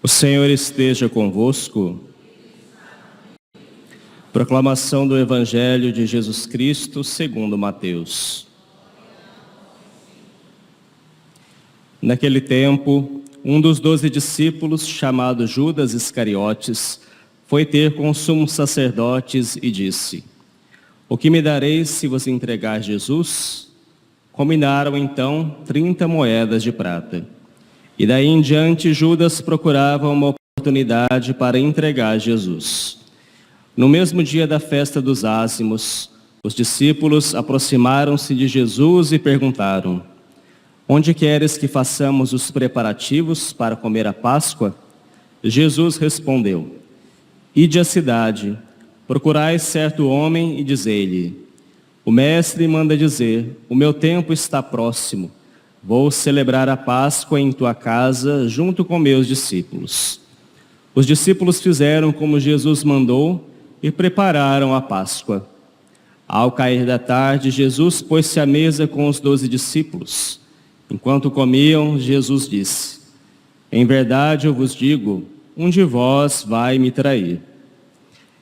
O Senhor esteja convosco. Proclamação do Evangelho de Jesus Cristo segundo Mateus. Naquele tempo, um dos 12 discípulos, chamado Judas Iscariotes, foi ter com os sumos sacerdotes e disse: "O que me dareis se vos entregar Jesus?" Combinaram então 30 moedas de prata. E daí em diante Judas procurava uma oportunidade para entregar Jesus. No mesmo dia da festa dos ázimos, os discípulos aproximaram-se de Jesus e perguntaram: "Onde queres que façamos os preparativos para comer a Páscoa?" Jesus respondeu: "Ide à cidade, procurai certo homem e dizei-lhe: o mestre manda dizer, o meu tempo está próximo. Vou celebrar a Páscoa em tua casa, junto com meus discípulos." Os discípulos fizeram como Jesus mandou e prepararam a Páscoa. Ao cair da tarde, Jesus pôs-se à mesa com os 12 discípulos. Enquanto comiam, Jesus disse: "Em verdade eu vos digo, um de vós vai me trair."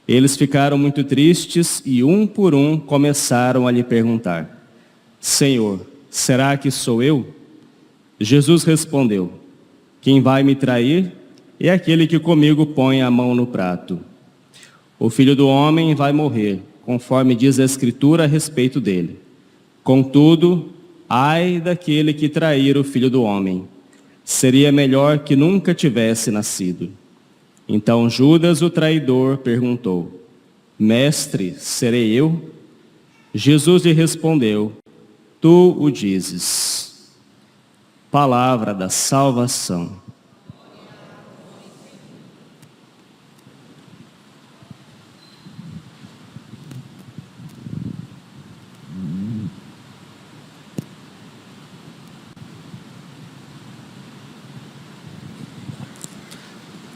Eles ficaram muito tristes e um por um começaram a lhe perguntar: "Senhor, será que sou eu?" Jesus respondeu: "Quem vai me trair é aquele que comigo põe a mão no prato. O Filho do Homem vai morrer, conforme diz a Escritura a respeito dele. Contudo, ai daquele que trair o Filho do Homem. Seria melhor que nunca tivesse nascido." Então Judas, o traidor, perguntou: "Mestre, serei eu?" Jesus lhe respondeu: "Tu o dizes." Palavra da salvação.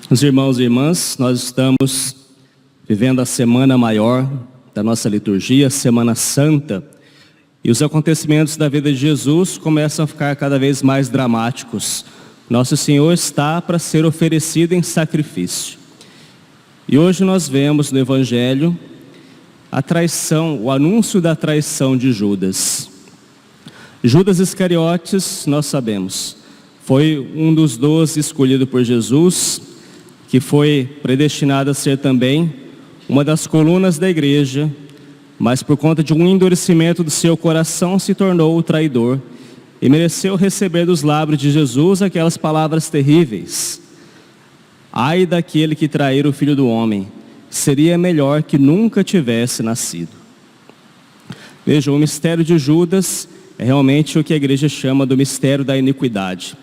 Os irmãos e irmãs, nós estamos vivendo a semana maior da nossa liturgia, Semana Santa, e os acontecimentos da vida de Jesus começam a ficar cada vez mais dramáticos. Nosso Senhor está para ser oferecido em sacrifício. E hoje nós vemos no Evangelho a traição, o anúncio da traição de Judas. Judas Iscariotes, nós sabemos, foi um dos 12 escolhido por Jesus, que foi predestinado a ser também uma das colunas da igreja, mas por conta de um endurecimento do seu coração se tornou o traidor e mereceu receber dos lábios de Jesus aquelas palavras terríveis: "Ai daquele que trair o Filho do Homem, seria melhor que nunca tivesse nascido." Vejam, o mistério de Judas é realmente o que a igreja chama do mistério da iniquidade.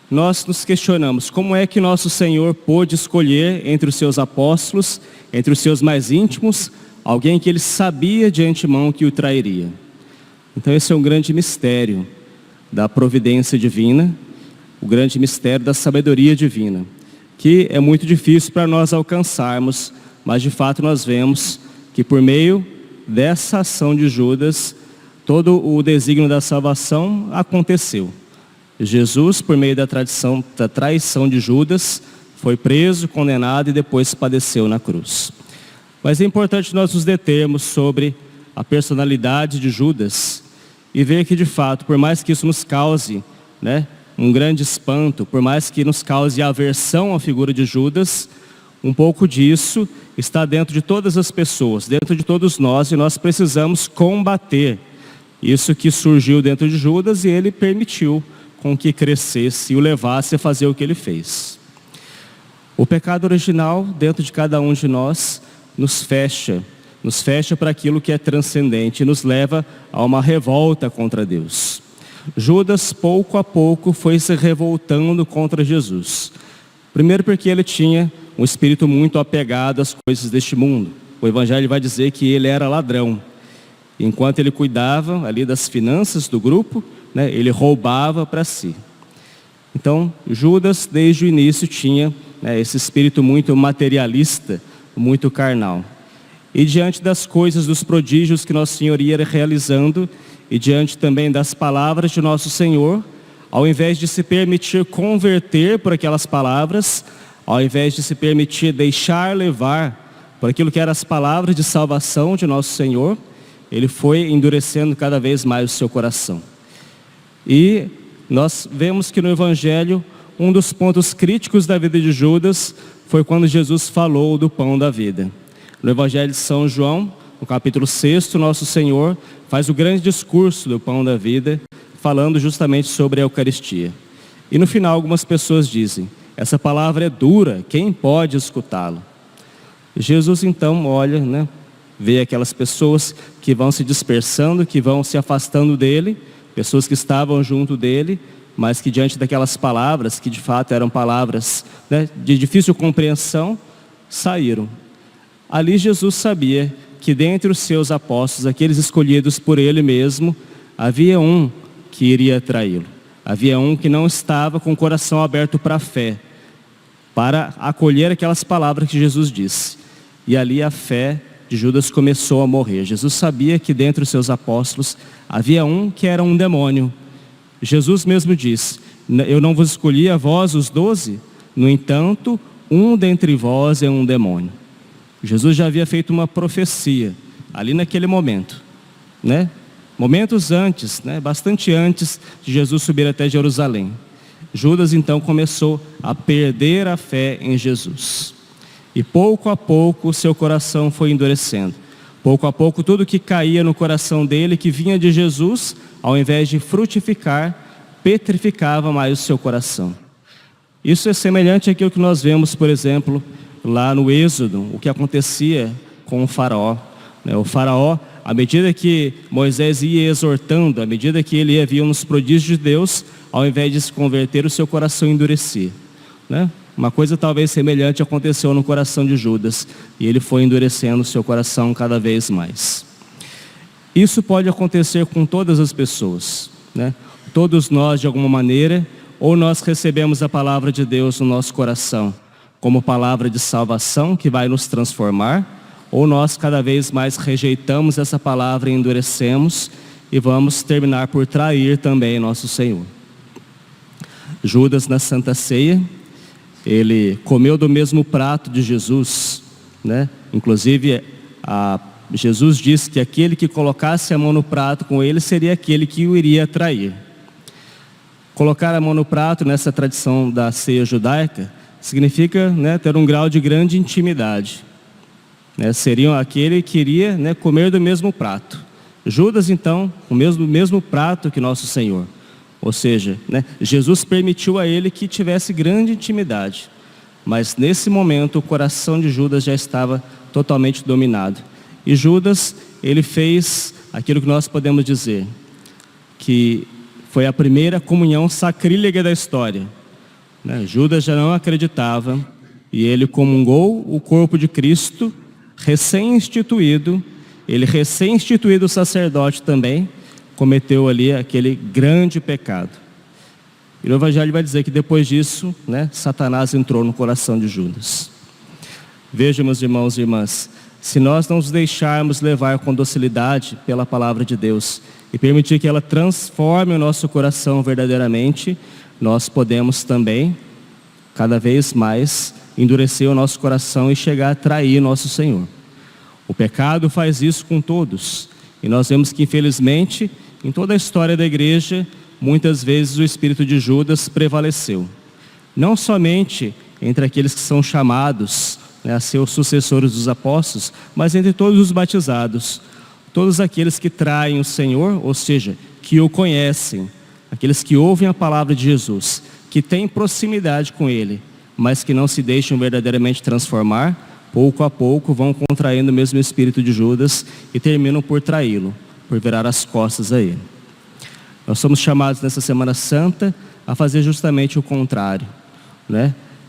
Nós nos questionamos, como é que nosso Senhor pôde escolher entre os seus apóstolos, entre os seus mais íntimos, alguém que ele sabia de antemão que o trairia? Então esse é um grande mistério da providência divina, o grande mistério da sabedoria divina, que é muito difícil para nós alcançarmos, mas de fato nós vemos que por meio dessa ação de Judas, todo o desígnio da salvação aconteceu. Jesus, por meio da traição de Judas, foi preso, condenado e depois padeceu na cruz. Mas é importante nós nos determos sobre a personalidade de Judas e ver que de fato, por mais que isso nos cause, um grande espanto, por mais que nos cause aversão à figura de Judas, um pouco disso está dentro de todas as pessoas, dentro de todos nós, e nós precisamos combater isso que surgiu dentro de Judas e ele permitiu com que crescesse e o levasse a fazer o que ele fez. O pecado original dentro de cada um de nós nos fecha para aquilo que é transcendente e nos leva a uma revolta contra Deus. Judas, pouco a pouco, foi se revoltando contra Jesus. Primeiro porque ele tinha um espírito muito apegado às coisas deste mundo. O Evangelho vai dizer que ele era ladrão. Enquanto ele cuidava ali das finanças do grupo, ele roubava para si. Então, Judas, desde o início, tinha né, esse espírito muito materialista, muito carnal. E diante das coisas, dos prodígios que Nosso Senhor ia realizando, e diante também das palavras de Nosso Senhor, ao invés de se permitir converter por aquelas palavras, ao invés de se permitir deixar levar por aquilo que eram as palavras de salvação de Nosso Senhor, ele foi endurecendo cada vez mais o seu coração. E nós vemos que no Evangelho, um dos pontos críticos da vida de Judas foi quando Jesus falou do pão da vida. No Evangelho de São João, no capítulo 6, Nosso Senhor faz o grande discurso do pão da vida, falando justamente sobre a Eucaristia. E no final algumas pessoas dizem, essa palavra é dura, quem pode escutá-la? Jesus então olha, né, vê aquelas pessoas que vão se dispersando, que vão se afastando dele, pessoas que estavam junto dele, mas que diante daquelas palavras, que de fato eram palavras, né, de difícil compreensão, saíram. Ali Jesus sabia que dentre os seus apóstolos, aqueles escolhidos por ele mesmo, havia um que iria traí-lo. Havia um que não estava com o coração aberto para a fé, para acolher aquelas palavras que Jesus disse. E ali a fé de Judas começou a morrer. Jesus sabia que dentre os seus apóstolos havia um que era um demônio. Jesus mesmo disse, eu não vos escolhi a vós os 12, no entanto, um dentre vós é um demônio. Jesus já havia feito uma profecia, ali naquele momento, né? Momentos antes, né? Bastante antes de Jesus subir até Jerusalém. Judas então começou a perder a fé em Jesus. E pouco a pouco o seu coração foi endurecendo. Pouco a pouco tudo que caía no coração dele, que vinha de Jesus, ao invés de frutificar, petrificava mais o seu coração. Isso é semelhante àquilo que nós vemos, por exemplo, lá no Êxodo, o que acontecia com o faraó. O faraó, à medida que Moisés ia exortando, à medida que ele ia vendo os prodígios de Deus, ao invés de se converter, o seu coração endurecia. Uma coisa talvez semelhante aconteceu no coração de Judas, e ele foi endurecendo o seu coração cada vez mais. Isso pode acontecer com todas as pessoas, Todos nós, de alguma maneira, ou nós recebemos a palavra de Deus no nosso coração, como palavra de salvação que vai nos transformar, ou nós cada vez mais rejeitamos essa palavra e endurecemos e vamos terminar por trair também nosso Senhor. Judas, na Santa Ceia, ele comeu do mesmo prato de Jesus, Inclusive, Jesus disse que aquele que colocasse a mão no prato com ele seria aquele que o iria trair. Colocar a mão no prato, nessa tradição da ceia judaica, significa ter um grau de grande intimidade. Seriam aquele que iria comer do mesmo prato. Judas, então, o mesmo prato que nosso Senhor. Ou seja, Jesus permitiu a ele que tivesse grande intimidade. Mas nesse momento o coração de Judas já estava totalmente dominado. E Judas, ele fez aquilo que nós podemos dizer, que foi a primeira comunhão sacrílega da história. Judas já não acreditava, e ele comungou o corpo de Cristo, recém-instituído, ele recém-instituído sacerdote também, cometeu ali aquele grande pecado. E o Evangelho vai dizer que depois disso, Satanás entrou no coração de Judas. Vejam, meus irmãos e irmãs, se nós não nos deixarmos levar com docilidade pela palavra de Deus, e permitir que ela transforme o nosso coração verdadeiramente, nós podemos também, cada vez mais, endurecer o nosso coração e chegar a trair nosso Senhor. O pecado faz isso com todos. E nós vemos que, infelizmente, em toda a história da igreja, muitas vezes o espírito de Judas prevaleceu. Não somente entre aqueles que são chamados a ser os sucessores dos apóstolos, mas entre todos os batizados. Todos aqueles que traem o Senhor, ou seja, que o conhecem, aqueles que ouvem a palavra de Jesus, que têm proximidade com Ele, mas que não se deixam verdadeiramente transformar, pouco a pouco vão contraindo o mesmo espírito de Judas e terminam por traí-lo, por virar as costas a Ele. Nós somos chamados nessa Semana Santa a fazer justamente o contrário,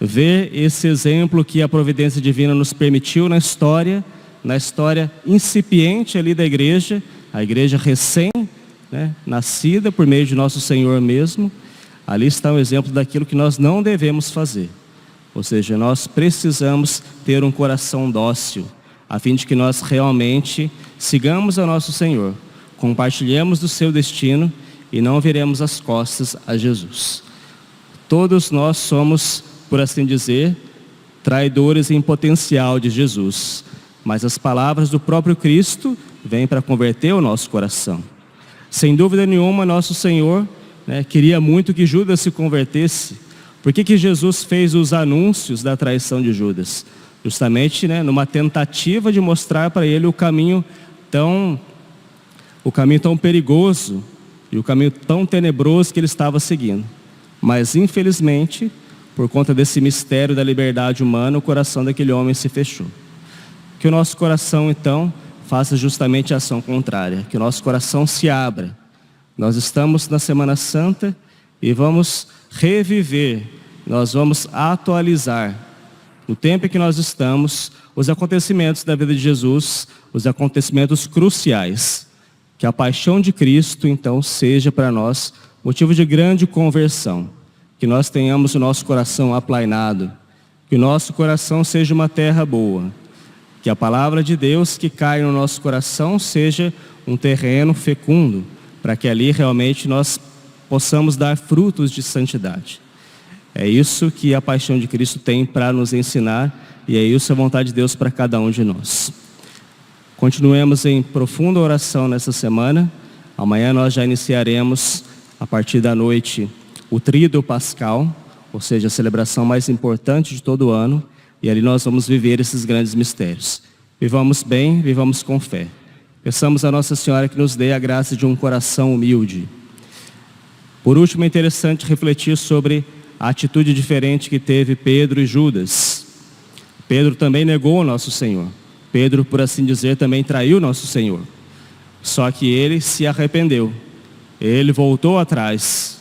Ver esse exemplo que a providência divina nos permitiu na história incipiente ali da igreja, a igreja recém, nascida por meio de nosso Senhor mesmo. Ali está um exemplo daquilo que nós não devemos fazer. Ou seja, nós precisamos ter um coração dócil, a fim de que nós realmente sigamos ao nosso Senhor, compartilhemos do seu destino e não viremos as costas a Jesus. Todos nós somos, por assim dizer, traidores em potencial de Jesus, mas as palavras do próprio Cristo vêm para converter o nosso coração. Sem dúvida nenhuma, nosso Senhor, queria muito que Judas se convertesse. Por que Jesus fez os anúncios da traição de Judas? Justamente numa tentativa de mostrar para ele o caminho tão perigoso e o caminho tão tenebroso que ele estava seguindo. Mas infelizmente, por conta desse mistério da liberdade humana, o coração daquele homem se fechou. Que o nosso coração então faça justamente a ação contrária, que o nosso coração se abra. Nós estamos na Semana Santa e vamos reviver, nós vamos atualizar, no tempo em que nós estamos, os acontecimentos da vida de Jesus, os acontecimentos cruciais. Que a paixão de Cristo, então, seja para nós motivo de grande conversão. Que nós tenhamos o nosso coração aplainado, que o nosso coração seja uma terra boa. Que a palavra de Deus que cai no nosso coração seja um terreno fecundo, para que ali realmente nós possamos dar frutos de santidade. É isso que a paixão de Cristo tem para nos ensinar, e é isso a vontade de Deus para cada um de nós. Continuemos em profunda oração nessa semana. Amanhã nós já iniciaremos, a partir da noite, o Tríduo Pascal, ou seja, a celebração mais importante de todo o ano, e ali nós vamos viver esses grandes mistérios. Vivamos bem, vivamos com fé. Peçamos a Nossa Senhora que nos dê a graça de um coração humilde. Por último, é interessante refletir sobre a atitude diferente que teve Pedro e Judas. Pedro também negou o nosso Senhor. Pedro, por assim dizer, também traiu nosso Senhor. Só que ele se arrependeu. Ele voltou atrás.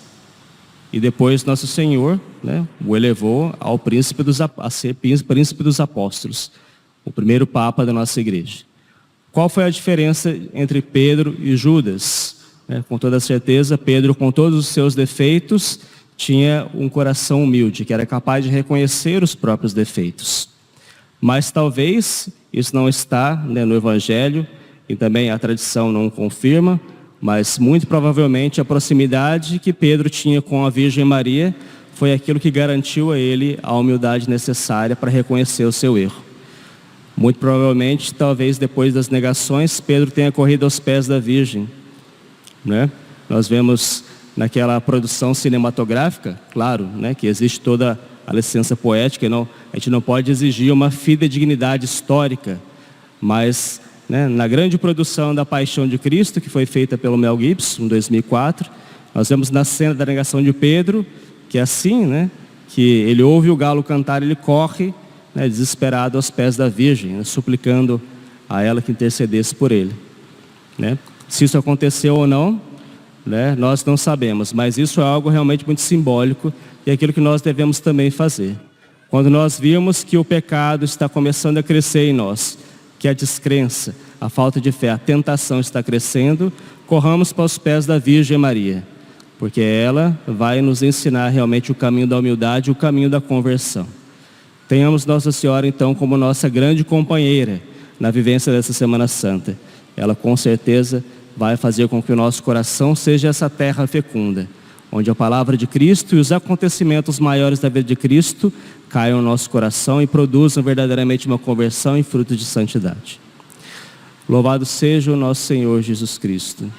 E depois nosso Senhor, o elevou a ser príncipe dos apóstolos. O primeiro papa da nossa igreja. Qual foi a diferença entre Pedro e Judas? Com toda certeza, Pedro, com todos os seus defeitos, tinha um coração humilde, que era capaz de reconhecer os próprios defeitos. Mas talvez isso não está no Evangelho, e também a tradição não confirma, mas muito provavelmente a proximidade que Pedro tinha com a Virgem Maria foi aquilo que garantiu a ele a humildade necessária para reconhecer o seu erro. Muito provavelmente, talvez depois das negações, Pedro tenha corrido aos pés da Virgem. Nós vemos naquela produção cinematográfica, claro, que existe toda a licença poética, a gente não pode exigir uma fidedignidade histórica, mas na grande produção da Paixão de Cristo, que foi feita pelo Mel Gibson, em 2004, nós vemos na cena da negação de Pedro, que é assim, que ele ouve o galo cantar, ele corre, desesperado aos pés da Virgem, suplicando a ela que intercedesse por ele. Se isso aconteceu ou não, nós não sabemos, mas isso é algo realmente muito simbólico e é aquilo que nós devemos também fazer. Quando nós vimos que o pecado está começando a crescer em nós, que a descrença, a falta de fé, a tentação está crescendo, corramos para os pés da Virgem Maria, porque ela vai nos ensinar realmente o caminho da humildade, o caminho da conversão. Tenhamos Nossa Senhora então como nossa grande companheira na vivência dessa Semana Santa. Ela com certeza vai fazer com que o nosso coração seja essa terra fecunda, onde a palavra de Cristo e os acontecimentos maiores da vida de Cristo caiam no nosso coração e produzam verdadeiramente uma conversão e fruto de santidade. Louvado seja o nosso Senhor Jesus Cristo.